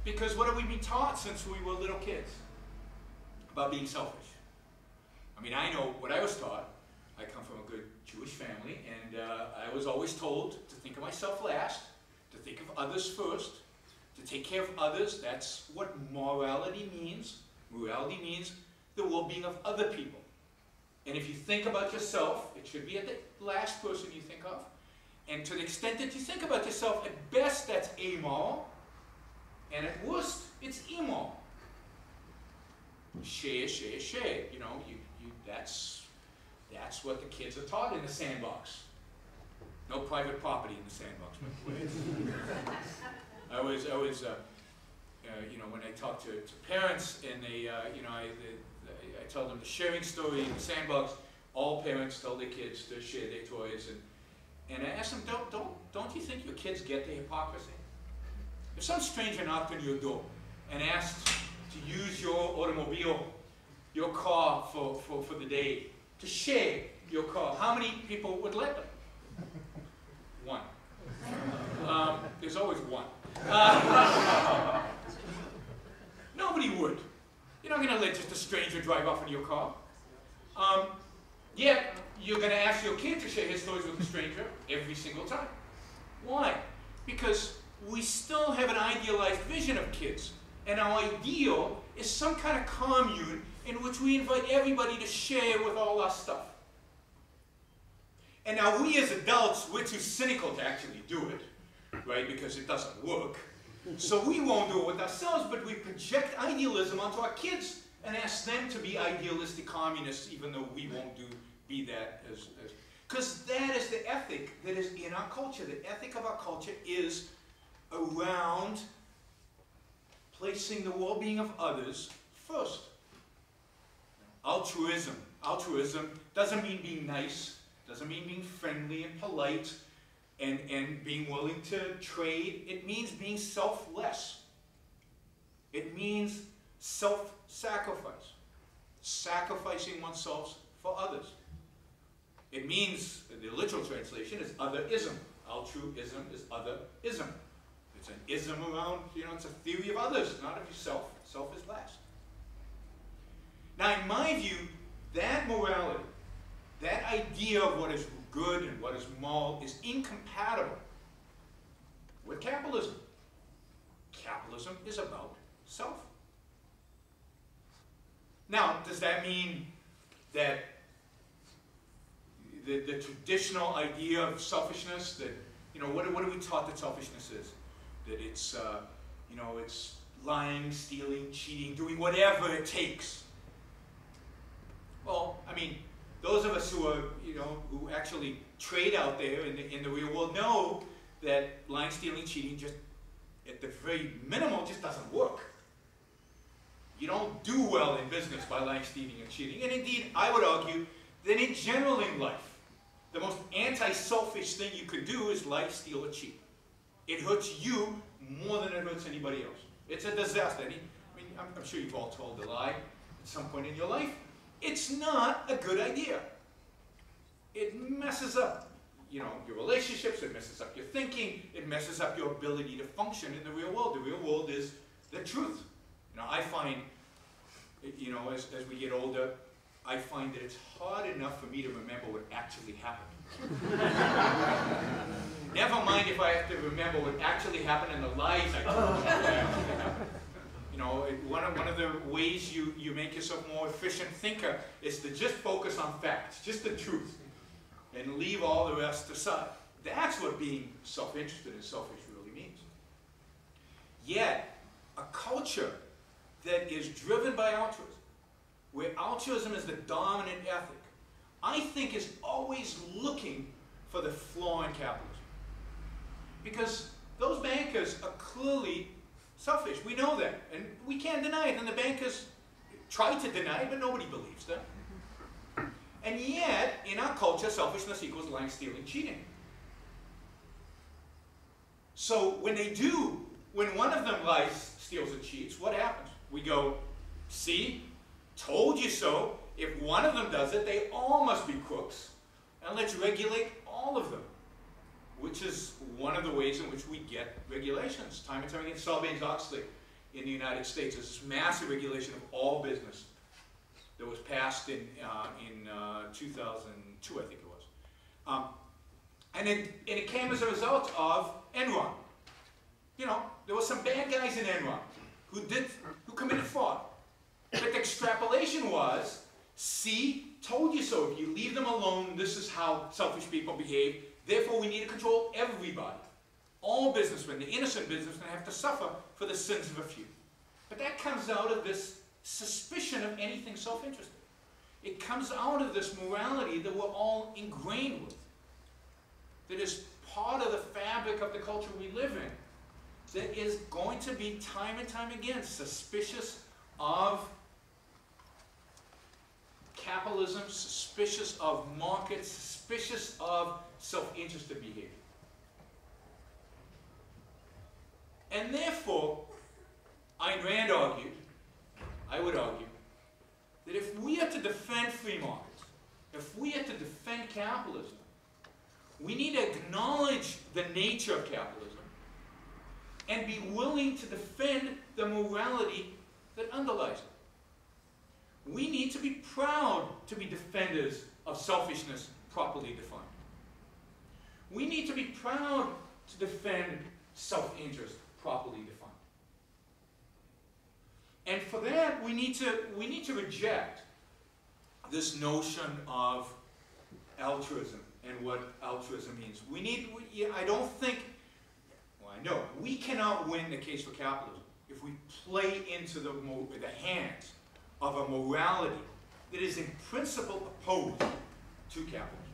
Because what have we been taught since we were little kids? About being selfish. I mean, I know what I was taught. I come from a good Jewish family, and I was always told to think of myself last, to think of others first, to take care of others. That's what morality means. Morality means the well-being of other people. And if you think about yourself, it should be at the last person you think of. And to the extent that you think about yourself, at best that's amoral, and at worst it's immoral. Share, share, share. You know, that's what the kids are taught in the sandbox. No private property in the sandbox, by the way. I always you know, when I talk to parents and they, you know, I tell them the sharing story in the sandbox. All parents tell their kids to share their toys, and I ask them, don't you think your kids get the hypocrisy? If some stranger knocked on your door and asked to use your automobile, your car for the day, to share your car, how many people would let them? One. There's always one. Nobody would. You're not going to let just a stranger drive off in your car. Yet, you're going to ask your kid to share his toys with a stranger every single time. Why? Because we still have an idealized vision of kids. And our ideal is some kind of commune in which we invite everybody to share with all our stuff. And now we as adults, we're too cynical to actually do it, right? Because it doesn't work. So we won't do it with ourselves, but we project idealism onto our kids and ask them to be idealistic communists, even though we won't be that as because that is the ethic that is in our culture. The ethic of our culture is around placing the well-being of others first. Altruism. Altruism doesn't mean being nice, doesn't mean being friendly and polite and being willing to trade. It means being selfless. It means self-sacrifice. Sacrificing oneself for others. It means, the literal translation is otherism. Altruism is otherism. It's an ism around, you know, it's a theory of others, not of yourself. Self is last. Now, in my view, that morality, that idea of what is good and what is moral is incompatible with capitalism. Capitalism is about self. Now, does that mean that the traditional idea of selfishness, that, you know, what are we taught that selfishness is? That it's, you know, it's lying, stealing, cheating, doing whatever it takes. Well, I mean, those of us who are, you know, who actually trade out there in the real world know that lying, stealing, cheating just, at the very minimal, just doesn't work. You don't do well in business by lying, stealing, and cheating. And indeed, I would argue that in general in life, the most anti-selfish thing you could do is lie, steal, or cheat. It hurts you more than it hurts anybody else. It's a disaster. I mean, I'm sure you've all told a lie at some point in your life. It's not a good idea. It messes up, you know, your relationships. It messes up your thinking. It messes up your ability to function in the real world. The real world is the truth. You know, I find, you know, as we get older, I find that it's hard enough for me to remember what actually happened. Never mind if I have to remember what actually happened and the lies I told what actually happened. You know, one of the ways you make yourself a more efficient thinker is to just focus on facts, just the truth, and leave all the rest aside. That's what being self-interested and selfish really means. Yet, a culture that is driven by altruism, where altruism is the dominant ethic, I think is always looking for the flaw in capitalism. Because those bankers are clearly selfish. We know that. And we can't deny it. And the bankers try to deny it, but nobody believes them. And yet, in our culture, selfishness equals lying, stealing, cheating. So when they do, when one of them lies, steals, and cheats, what happens? We go, see? Told you so. If one of them does it, they all must be crooks. And let's regulate all of them. Which is one of the ways in which we get regulations. Time and time again, Sarbanes-Oxley. in the United States. There's this massive regulation of all business that was passed in 2002, I think it was. And it came as a result of Enron. You know, there were some bad guys in Enron who committed fraud. But the extrapolation was, see, told you so. If you leave them alone, this is how selfish people behave. Therefore, we need to control everybody. All businessmen, the innocent businessmen, have to suffer for the sins of a few. But that comes out of this suspicion of anything self-interested. It comes out of this morality that we're all ingrained with, that is part of the fabric of the culture we live in, that is going to be time and time again suspicious of capitalism, suspicious of markets, suspicious of self-interested behavior. And therefore, Ayn Rand argued, I would argue, that if we are to defend free markets, if we are to defend capitalism, we need to acknowledge the nature of capitalism and be willing to defend the morality that underlies it. We need to be proud to be defenders of selfishness properly defined. We need to be proud to defend self-interest properly defined. And for that, we need to reject this notion of altruism and what altruism means. I don't think, well, I know, we cannot win the case for capitalism if we play into the hands of a morality that is in principle opposed to capitalism.